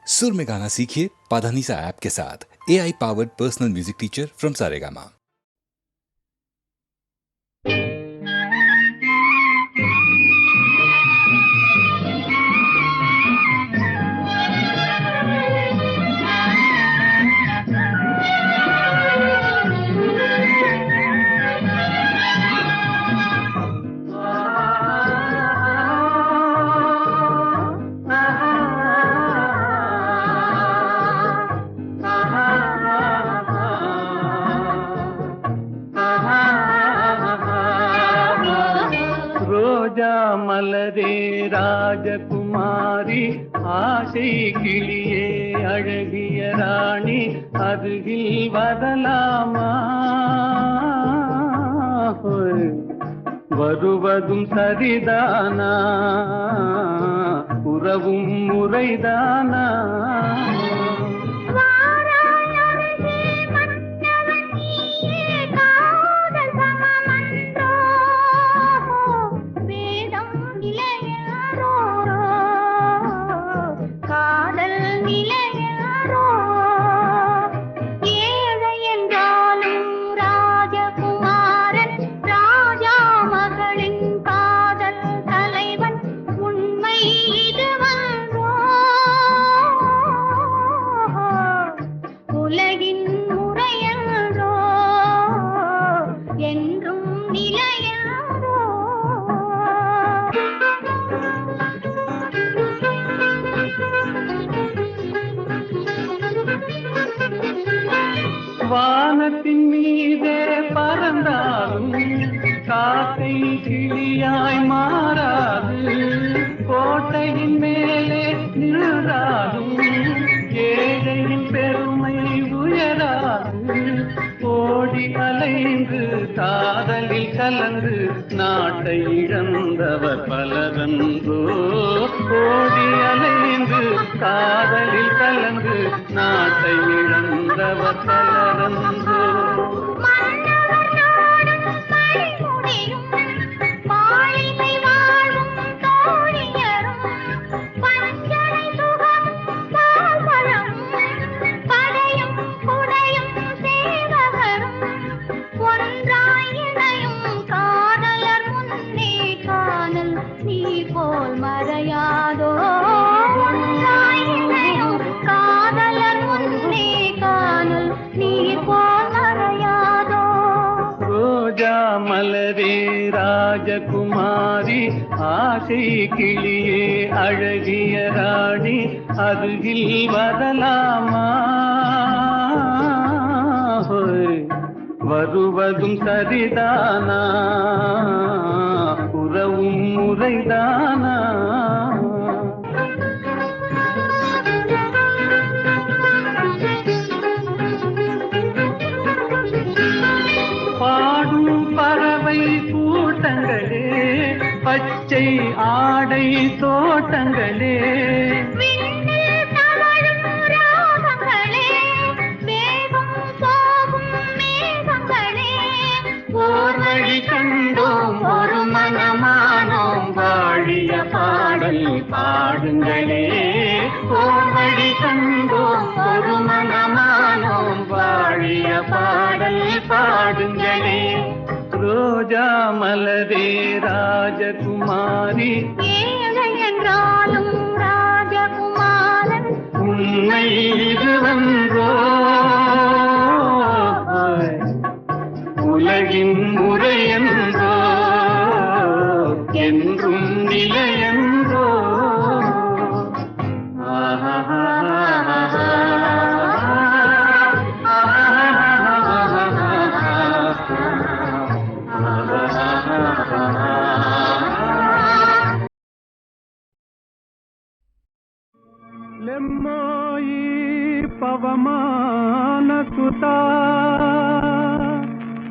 सुर में गाना सीखिए पाधानीसा ऐप के साथ। AI powered personal music teacher from Saregama. மலரே ராஜகுமாரி ஆசை கிளியே அழகிய ராணி அருகில் வரலாமா வருவதும் சரிதானா உறவும் முறைதானா வானத்தின் மீதே பறந்தாலும் காக்கை கிளியாய் மாறாது கோட்டையின் மேலே நின்றாலும் ஏழையின் பெருமை உயராது ஓடி அலைந்து காதலில் கலந்து நாட்டை இழந்தவர் பலரன்றோ ஓடி அலைந்து காதலில் கலந்து நாட்டை இழந்தவர் பலரன்றோ மலரே ராஜகுமாரி ஆசை கிளியே அழகிய ராணி அருகில் வரலாமா வருவதும் சரிதானா உறவும் முறைதானா பாடும் பறவை கூட்டங்களே பச்சை ஆடை தோட்டங்களே ஓர்வழி கண்டோம் ஒரு மனமானோம் வாழிய பாடல் பாடுங்களே ஓர்வழி கண்டோம் ஒரு மனமானோம் வாழிய பாடல் பாடுங்களே ரோஜா மலரே ராஜகுமாரி ஏழை என்றாலும் ராஜகுமாரன் உண்மை இதுவன்றோ உலகின் முறையன்றோ என்றும் நிலையன்றோ లెమ్మోయి పవమాన సుతా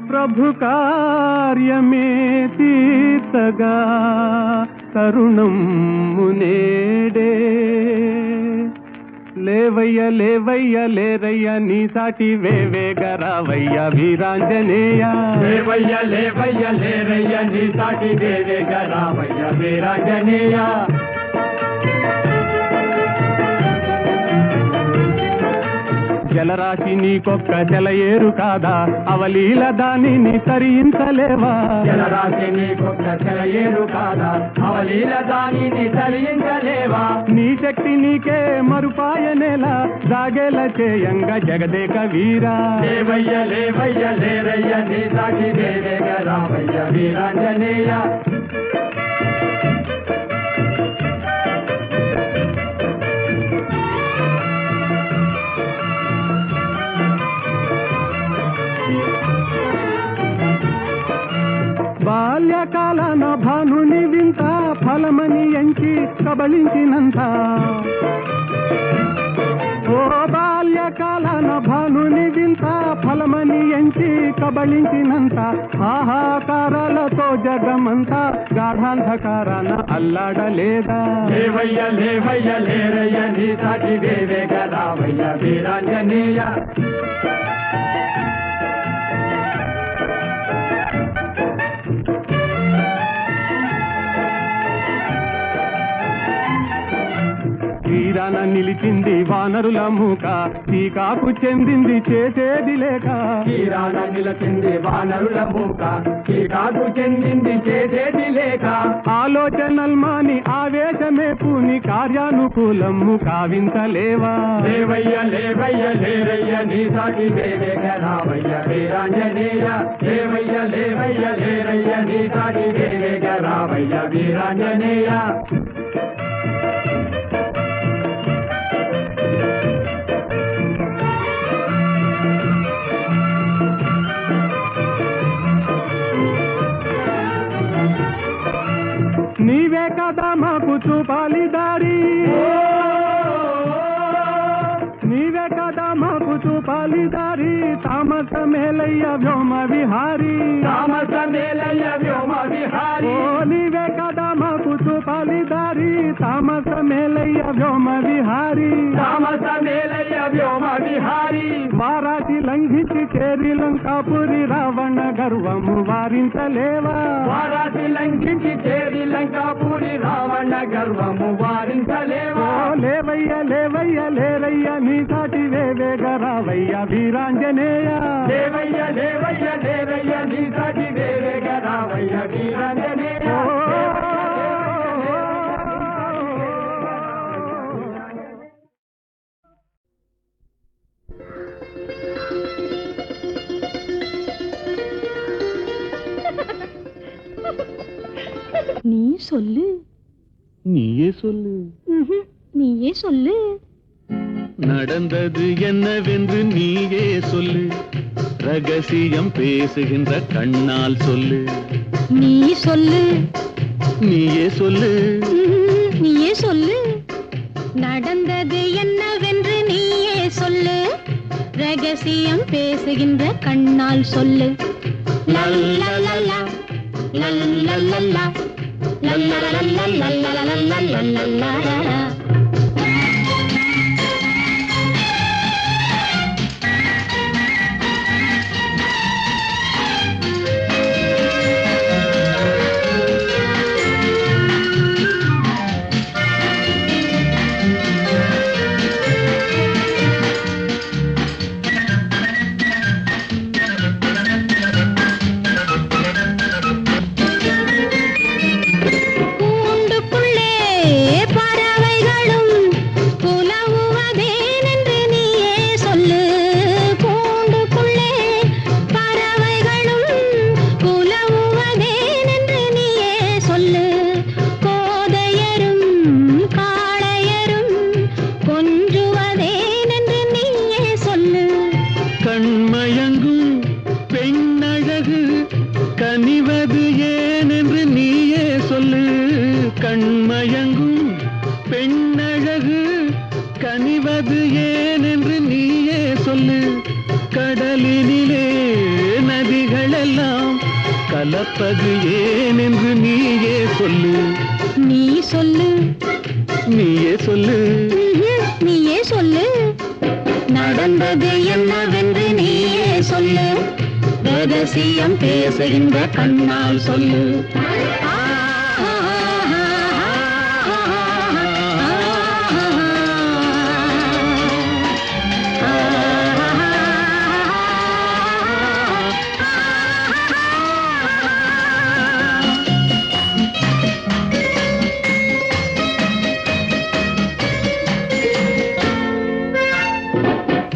ప్రభు కార్యమే తీర్చగా తరుణం మునేడే లేవయ్య లేవయ్య లేరయ్య నీ సాటి వేవేగరావయ్య వీరాంజనేయ లేవయ్య లేవయ్య లేరయ్య నీ సాటి వేవేగరావయ్య వీరాంజనేయ జలరాశి నీకొక్క జలయేరు కాదా అవలీల దానిని తరించలేవా జలరాశి నీకొక్క సెలయేరు కాదా అవలీల దానిని తరించలేవా నీ శక్తి నీకే మరుపాయనేలా జాగేల చేయంగ జగదేక వీరా లేవయ్య లేవయ్య లేరయ్య నీ సాటి వేవేగ రావయ్య వీరాంజనేయ బాల్యకాలన భానుని వింత ఫలమని ఎంచి కబళించినంత ఓ బాల్యకాలన భానుని వింత ఫలమని ఎంచి కబళించినంత ఆహాకారాలతో జగమంతా గాఢాంధకారాన అల్లాడలేదా లేవయ్య లేవయ్య లేరయ్య నీ సాటి వేవేగ రావయ్య వీరాంజనేయ తీరాన నిలిచింది వానరుల మూక టీకాకు చెందింది చేసేది లేక తీరాన నిలచింది వానరుల మూక టీకాకు చెందింది చేసేది లేక ఆలోచనల్మాని ఆవేశమే పూని కార్యానుకూలము కావించలేవా లేవయ్య లేవయ్య లేరయ్య నీ సాటి వేవేగ రావయ్య వీరాంజనేయ లేవయ్య లేవయ్య లేరయ్య నీ సాటి వేవేగ రావయ్య వీరాంజనేయ నీవే కదా మాకు చూపాలి దారి నీవే కదా మాకు చూపాలి దారి తామస మేలయ్య వ్యోమ విహారీ తామస మేలయ్య వ్యోమ విహారీ ఓ నీవే కదా మాకు చూపాలి దారి తామస మేలయ్య వ్యోమ విహారీ తామస మేలయ్య వ్యోమ విహారీ వారాటి లంఘించి చేరి లంకాపురి రావణ గర్వము వారించలేవా వారాసి లంఘించి చేరి లంకాపూరి రావణ గర్వము వారించలేవా ఓ లేవయ్య లేవయ్య లేరయ్య నీ సాటి వేవేగ రావయ్య వీరాంజనేయ లేవయ్య లేవయ్య లేరయ్య నీ సాటి వేవేగ రావయ్య వీరాంజనేయ நீ சொல்லு நீயே சொல்லு நீயே சொல்லு நடந்தது என்னவென்று நீயே சொல்லு ரகசியம் பேசுகின்ற கண்ணால் சொல்லு நீ சொல்லு நீயே சொல்லு நீயே சொல்லு நடந்தது என்னவென்று நீயே சொல்லு ரகசியம் பேசுகின்ற கண்ணால் சொல்லு லல்லலலா லல்லலலா லல்லலலலா கலப்பது ஏனென்று நீயே சொல்லு. நீ சொல்லு. நீயே சொல்லு. நீயே சொல்லு. நடந்தது என்னவென்று நீயே சொல்லு. ரகசியம் பேசுகின்ற கண்ணால் சொல்லு.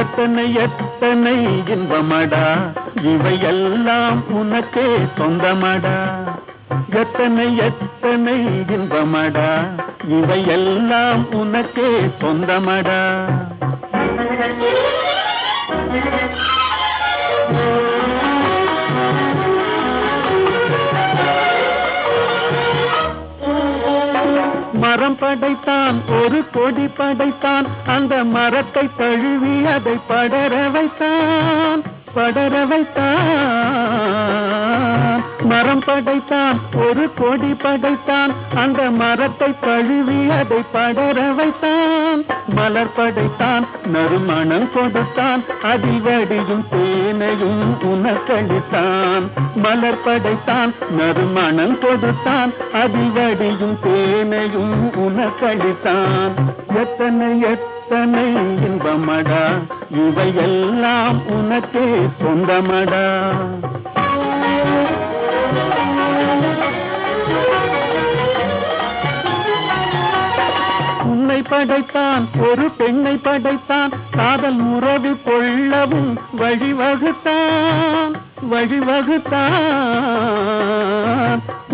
எத்தனை எத்தனை இன்பமடா இவையெல்லாம் உனக்கே சொந்தமடா. எத்தனை எத்தனை இன்பமடா இவையெல்லாம் உனக்கே சொந்தமடா. மரம் படைத்தான் ஒரு கொடி படைத்தான் அந்த மரத்தை தழுவி அதை படர வைத்தான் படர வைத்தான். மரம் படைத்தான் ஒரு கொடி படைத்தான் அந்த மரத்தை தழுவி அதை படர வைத்தான். மலர் படைத்தான் நறுமணம் கொடுத்தான் அதில் வடியும் தேனையும் உனக்களித்தான். மலர் படைத்தான் நறுமணம் கொடுத்தான் அதில் வடியும் தேனையும் உனக்களித்தான். எத்தனை எத்தனை இன்பமடா இவையெல்லாம் உனக்கே சொந்தமடா. உன்னை படைத்தான் ஒரு பெண்ணை படைத்தான் காதல் உறவு கொள்ளவும் வழிவகுத்தான் வழிவகுத்தான்.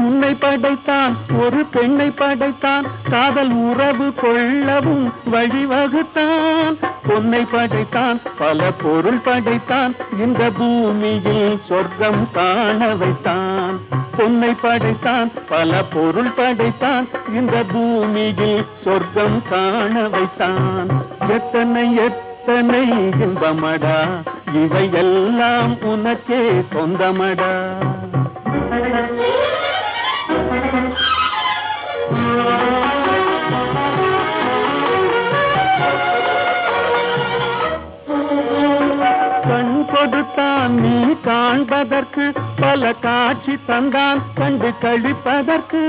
உன்னை படைத்தான் ஒரு பெண்ணை படைத்தான் காதல் உறவு கொள்ளவும் வழிவகுத்தான். பொன்னை படைத்தான் பல பொருள் படைத்தான் இந்த பூமியில் சொர்க்கம் காண வைத்தான். பொன்னை படைத்தான் பல பொருள் படைத்தான் இந்த பூமியில் சொர்க்கம் காண வைத்தான். எத்தனை எத்தனை இன்பமடா இவையெல்லாம் உனக்கே சொந்தமடா. கண் கொடுத்தான் நீ காண்பதற்கு பல காட்சி தந்தான் கண்டு கழிப்பதற்கு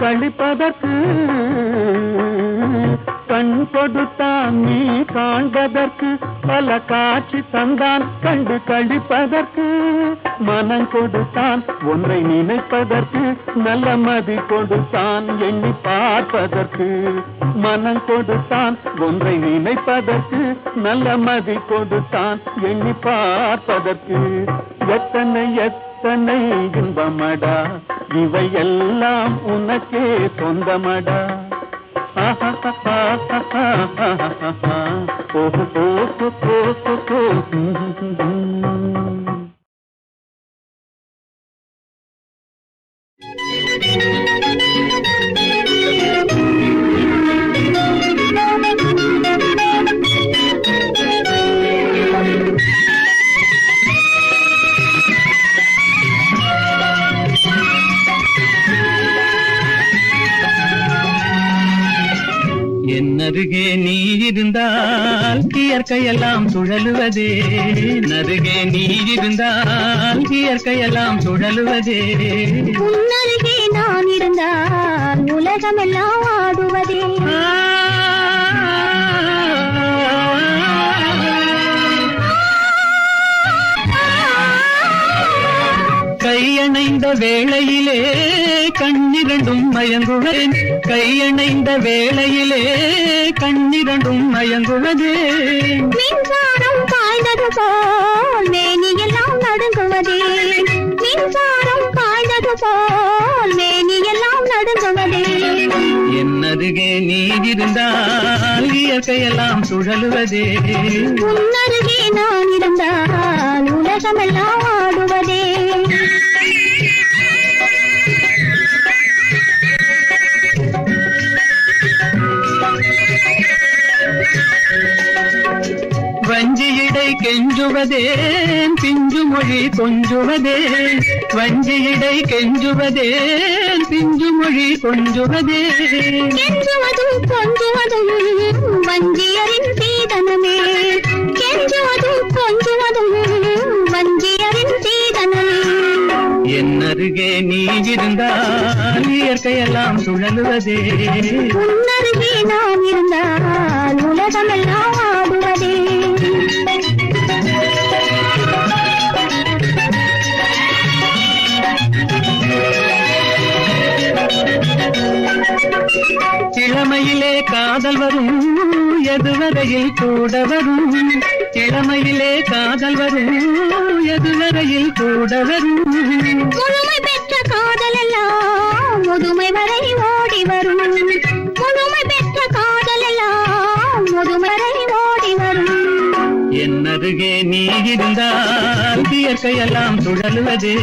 கழிப்பதற்கு. கண் கொடுத்தான் நீ காண்பதற்கு பல காட்சி தந்தான் கண்டு கழிப்பதற்கு. மனம் கொடுத்தான் ஒன்றை நினைப்பதற்கு நல்ல மதி கொடுத்தான் எண்ணி பார்ப்பதற்கு. மனம் கொடுத்தான் ஒன்றை நினைப்பதற்கு நல்ல மதி கொடுத்தான் எண்ணி பார்ப்பதற்கு. எத்தனை எத்தனை இன்பமடா இவையெல்லாம் உனக்கே சொந்தமடா. என்னருகே நீ இருந்தால் இயற்கையெல்லாம் சுழலுவதே, நருகே நீ இருந்தால் இயற்கையெல்லாம் சுழலுவதே. உன்னருகே நான் இருந்தால் உலகமெல்லாம் ஆடுவதே. கையணைந்த வேளையிலே கண்ணிரண்டும் மயங்குவேன், கையணைந்த வேளையிலே கண்ணிரண்டும் மயங்குவதே. மின்சாரம் பாய்ந்தது போல் மேனியெல்லாம் நடுங்குவதே, மின்சாரம் பாய்ந்தது போல் மேனியெல்லாம் நடுங்குவதே. என்னருகே நீ இருந்தால் இயற்கையெல்லாம் சுழலுவதே. உன்னருகே நான் இருந்தால் உலகமெல்லாம் ஆடுவதே. வஞ்சியிடை கெஞ்சுவதேன் பிஞ்சு மொழி கொஞ்சுவதே, வஞ்சியிடை கெஞ்சுவதேன் பிஞ்சு மொழி கொஞ்சுவதே. கெஞ்சுவதும் கொஞ்சுவதும் வஞ்சியரின் சீதனமே, கெஞ்சுவதும் கொஞ்சுவதும் வஞ்சியரின் சீதனமே. என்னருகே நீ இருந்தால் இயற்கையெல்லாம் சுழலுவதே. உன்னருகே நான் இருந்தால் உலகமெல்லாம் ஆடுவதே. இளமையிலே காதல் வரும் எதுவரையில் கூட வரும், இளமையிலே காதல் வரும் எதுவரையில் கூட வரும். முழுமை பெற்ற காதல் எல்லாம் முதுமை வரை ஓடி வரும், முழுமை பெற்ற காதல் எல்லாம் முதுமை வரை ஓடி வரும். என்னருகே நீ இருந்தால் இயற்கையெல்லாம் சுழலுவதே.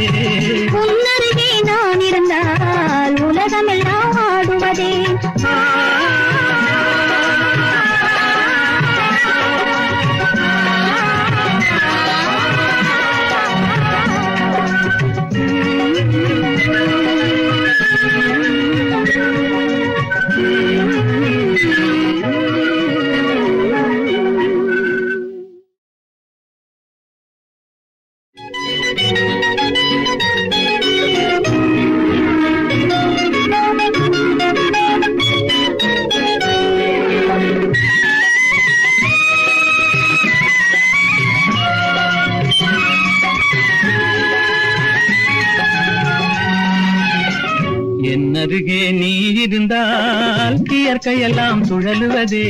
உன்னருகே நான் இருந்தால் உலகமெல்லாம் ஆடுவதே. என்னருகே நீ இருந்தால் இயற்கையெல்லாம் சுழலுவதே,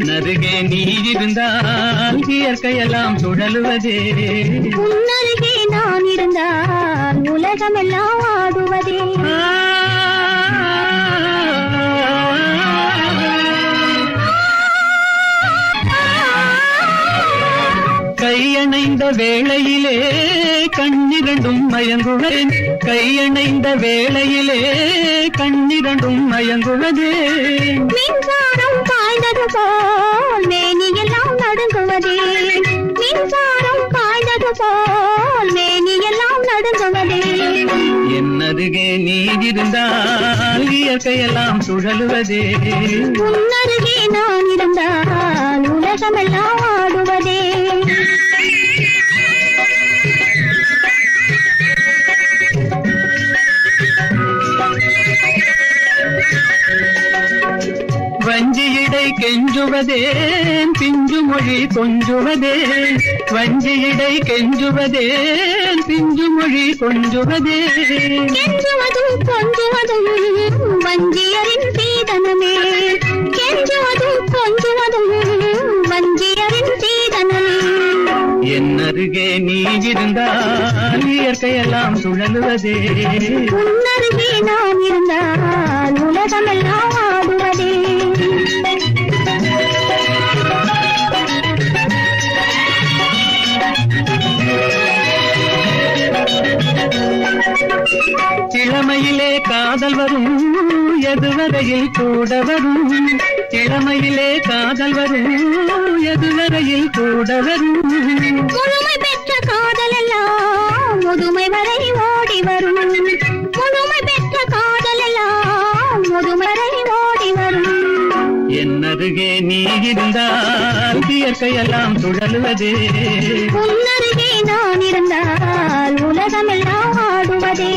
நருகே நீ இருந்தால் இயற்கையெல்லாம் சுழலுவதே. உன்னருகே நான் இருந்தால் உலகமெல்லாம் ஆடுவதே. கையணைந்த வேளையிலே கண்ணிரண்டும் மயங்குவேன், கையணைந்த வேளையிலே கண்ணிரண்டும் மயங்குவதே. மின்சாரம் பாய்ந்தது போல் மேனியெல்லாம் நடுங்குவதே, மின்சாரம் பாய்ந்தது போல் மேனியெல்லாம் நடுங்குவதே. என்னருகே நீ இருந்தால் இயற்கையெல்லாம் சுழலுவதே. உன்னருகே நான் இருந்தால் உலகமெல்லாம் ஆடுவதே. வஞ்சியிடை கெஞ்சுவதேன் பிஞ்சு மொழி கொஞ்சுவதே, வஞ்சியிடை கெஞ்சுவதேன் பிஞ்சு மொழி கொஞ்சுவதே. கெஞ்சுவதும் கொஞ்சுவதும் வஞ்சியரின் சீதனமே, கெஞ்சுவதும் கொஞ்சுவதும் வஞ்சியரின் சீதனமே. என்னருகே நீ இருந்தால் இயற்கையெல்லாம் சுழலுவதே. உன்னருகே நான் இருந்தால் உலகமெல்லாம் ஆடுவதே. இளமையிலே காதல் வரும் எதுவரையில் கூட வரும், இளமையிலே காதல் வரும் எதுவரையில் கூட வரும். முழுமை பெற்ற காதல் எல்லாம் முதுமை வரை ஓடி வரும், முழுமை பெற்ற காதல் எல்லாம் முதுமை வரை ஓடி வரும். என்னருகே வாழ்க்கையெல்லாம் சுழலுவதே. உன்னருகே நான் இருந்தால் உலகமெல்லாம் ஆடுவதே.